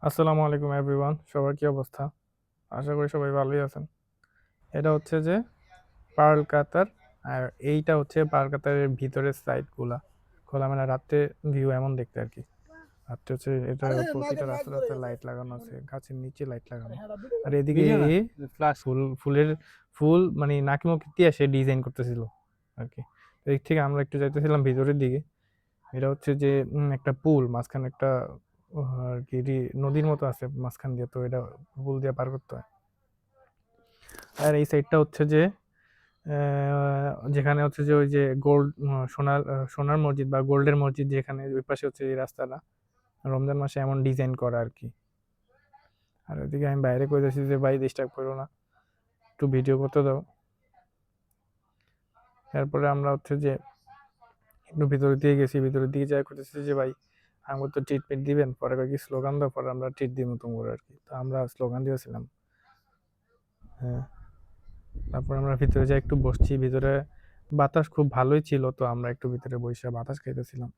আসসালামু আলাইকুম এভরিওয়ান, সবার কি অবস্থা? আশা করি সবাই ভালোই আছেন। এটা হচ্ছে যে পার্ল কাতার, আর এইটা হচ্ছে পার্ল কাতারের ভিতরের সাইডগুলা, খোলামেলা রাত্রে ভিউ এমন দেখতে আর কি। রাত্রে হচ্ছে এটা প্রতিটা রাস্তা রাস্তায় লাইট লাগানো আছে, গাছের নিচে লাইট লাগানো। আর এদিকে ভিডিও না এ ফ্লাশ। ফুলের ফুল মানে নাকি মুখ দিয়ে সে ডিজাইন করতেছিল আর কি। এদিক থেকে আমরা একটু যাইতেছিলাম ভিতরের দিকে। এটা হচ্ছে যে একটা পুল, মাঝখানে একটা আর কি নদীর মতো আছে মাঝখান দিয়ে, তো এটা পুল দিয়ে পার করতে হয়। আর এই সাইডটা হচ্ছে যে যেখানে হচ্ছে যে ওই যে গোল্ড, সোনার মসজিদ বা গোল্ডের মসজিদ, যেখানে ওই পাশে হচ্ছে এই রাস্তাটা রমজান মাসে এমন ডিজাইন করা আর কি। আর ওইদিকে আমি বাইরে কইতেছি যে ভাই ডিস্টার্ব করো না, একটু ভিডিও করতে দাও। তারপরে আমরা হচ্ছে যে একটু ভিতরের দিকে গেছি, ভিতরের দিকে যাই করতেছি যে ভাই আমাকে তো ট্রিটমেন্ট দিবেন, পরে কি স্লোগান দাও, পরে আমরা ট্রিট দিব তোমার আর কি। তো আমরা স্লোগান দিয়েছিলাম। হ্যাঁ, তারপর আমরা ভিতরে যাই একটু বসছি, ভিতরে বাতাস খুব ভালোই ছিল, তো আমরা একটু ভিতরে বসে বাতাস খাইতেছিলাম।